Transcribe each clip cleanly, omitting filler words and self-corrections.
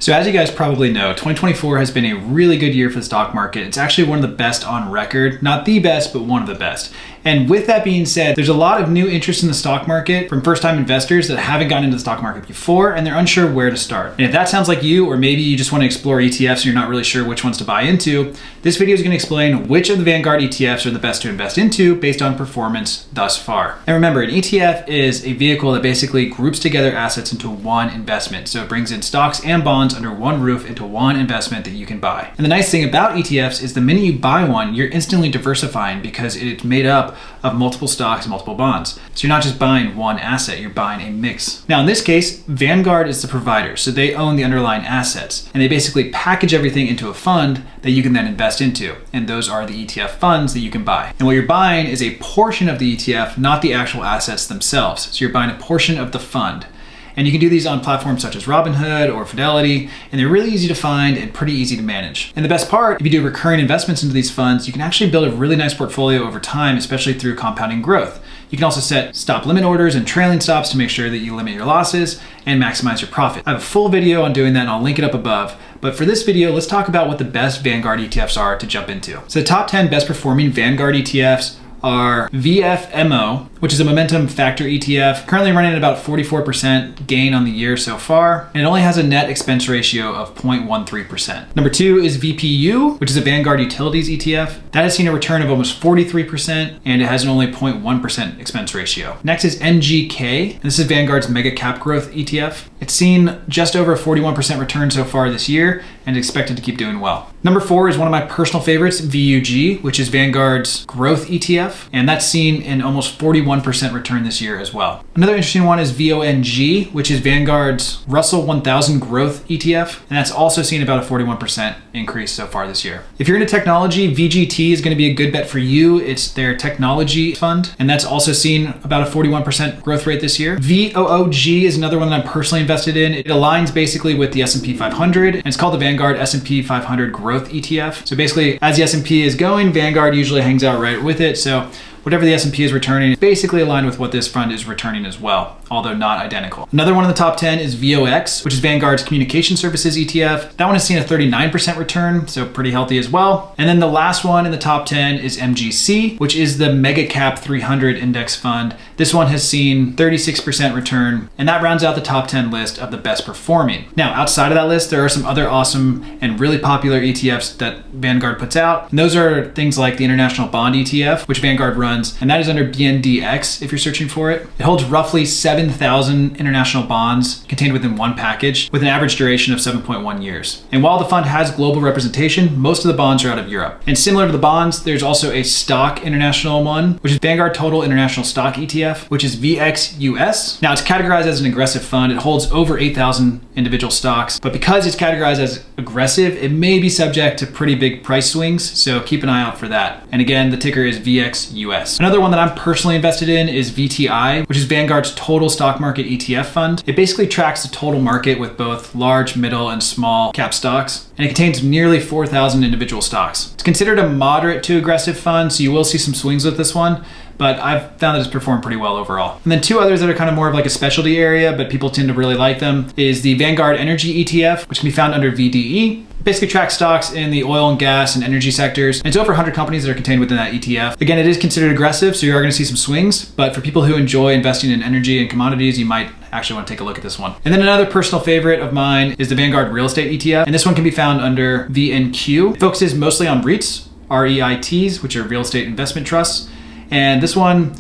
So as you guys probably know, 2024 has been a really good year for the stock market. It's actually one of the best on record. Not the best, but one of the best. And with that being said, there's a lot of new interest in the stock market from first-time investors that haven't gotten into the stock market before, and they're unsure where to start. And if that sounds like you, or maybe you just want to explore ETFs and you're not really sure which ones to buy into, this video is going to explain which of the Vanguard ETFs are the best to invest into based on performance thus far. And remember, an ETF is a vehicle that basically groups together assets into one investment. So it brings in stocks and bonds under one roof into one investment that you can buy. And the nice thing about ETFs is the minute you buy one, you're instantly diversifying because it's made up of multiple stocks and multiple bonds. So you're not just buying one asset, you're buying a mix. Now in this case, Vanguard is the provider, so they own the underlying assets, and they basically package everything into a fund that you can then invest into. And those are the ETF funds that you can buy. And what you're buying is a portion of the ETF, not the actual assets themselves. So you're buying a portion of the fund. And you can do these on platforms such as Robinhood or Fidelity, and they're really easy to find and pretty easy to manage. And the best part, if you do recurring investments into these funds, you can actually build a really nice portfolio over time, especially through compounding growth. You can also set stop limit orders and trailing stops to make sure that you limit your losses and maximize your profit. I have a full video on doing that and I'll link it up above. But for this video, let's talk about what the best Vanguard ETFs are to jump into. So the top 10 best performing Vanguard ETFs are VFMO, which is a momentum factor ETF, currently running at about 44% gain on the year so far, and it only has a net expense ratio of 0.13%. Number 2 is VPU, which is a Vanguard Utilities ETF. That has seen a return of almost 43%, and it has an only 0.1% expense ratio. Next is MGK, and this is Vanguard's Mega Cap Growth ETF. It's seen just over a 41% return so far this year, and is expected to keep doing well. Number 4 is one of my personal favorites, VUG, which is Vanguard's Growth ETF, and that's seen an almost 41% return this year as well. Another interesting one is VONG, which is Vanguard's Russell 1000 Growth ETF, and that's also seen about a 41% increase so far this year. If you're into technology, VGT is going to be a good bet for you. It's their technology fund, and that's also seen about a 41% growth rate this year. VOOG is another one that I'm personally invested in. It aligns basically with the S&P 500, and it's called the Vanguard S&P 500 Growth ETF. So basically, as the S&P is going, Vanguard usually hangs out right with it. So whatever the S&P is returning is basically aligned with what this fund is returning as well, although not identical. Another one in the top 10 is VOX, which is Vanguard's Communication Services ETF. That one has seen a 39% return, so pretty healthy as well. And then the last one in the top 10 is MGC, which is the Mega Cap 300 Index Fund. This one has seen 36% return, and that rounds out the top 10 list of the best performing. Now, outside of that list, there are some other awesome and really popular ETFs that Vanguard puts out. And those are things like the International Bond ETF, which Vanguard runs, and that is under BNDX if you're searching for it. It holds roughly 7,000 international bonds contained within one package with an average duration of 7.1 years. And while the fund has global representation, most of the bonds are out of Europe. And similar to the bonds, there's also a stock international one, which is Vanguard Total International Stock ETF, which is VXUS. Now it's categorized as an aggressive fund. It holds over 8,000 individual stocks, but because it's categorized as aggressive, it may be subject to pretty big price swings, so keep an eye out for that. And again, the ticker is VXUS. Another one that I'm personally invested in is VTI, which is Vanguard's Total Stock Market ETF fund. It basically tracks the total market with both large, middle, and small cap stocks, and it contains nearly 4,000 individual stocks. It's considered a moderate to aggressive fund, so you will see some swings with this one, but I've found that it's performed pretty well overall. And then two others that are kind of more of like a specialty area, but people tend to really like them, is the Vanguard Energy ETF, which can be found under VDE. Basically tracks stocks in the oil and gas and energy sectors. And it's over 100 companies that are contained within that ETF. Again, it is considered aggressive, so you are going to see some swings, but for people who enjoy investing in energy and commodities, you might actually want to take a look at this one. And then another personal favorite of mine is the Vanguard Real Estate ETF, and this one can be found under VNQ. It focuses mostly on REITs, REITs, which are real estate investment trusts. And this one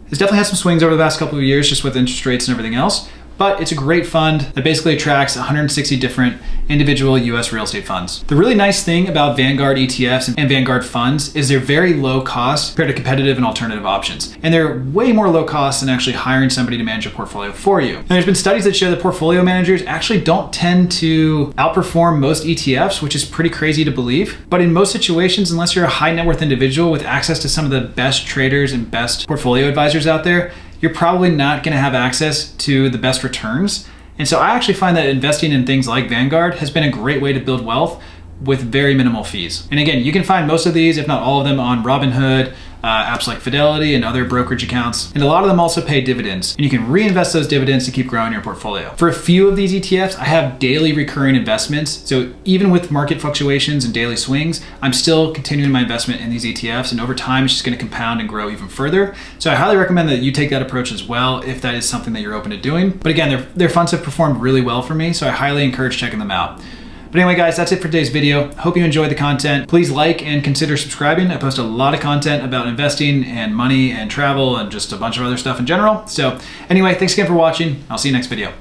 has definitely had some swings over the past couple of years just with interest rates and everything else. But it's a great fund that basically tracks 160 different individual US real estate funds. The really nice thing about Vanguard ETFs and Vanguard funds is they're very low cost compared to competitive and alternative options. And they're way more low cost than actually hiring somebody to manage a portfolio for you. And there's been studies that show that portfolio managers actually don't tend to outperform most ETFs, which is pretty crazy to believe. But in most situations, unless you're a high net worth individual with access to some of the best traders and best portfolio advisors out there, you're probably not going to have access to the best returns. And so I actually find that investing in things like Vanguard has been a great way to build wealth with very minimal fees. And again, you can find most of these, if not all of them, on Robinhood, apps like Fidelity and other brokerage accounts. And a lot of them also pay dividends, and you can reinvest those dividends to keep growing your portfolio. For a few of these ETFs, I have daily recurring investments. So even with market fluctuations and daily swings, I'm still continuing my investment in these ETFs, and over time, it's just going to compound and grow even further. So I highly recommend that you take that approach as well if that is something that you're open to doing. But again, their funds have performed really well for me, so I highly encourage checking them out. But anyway, guys, that's it for today's video. Hope you enjoyed the content. Please like and consider subscribing. I post a lot of content about investing and money and travel and just a bunch of other stuff in general. So anyway, thanks again for watching. I'll see you next video.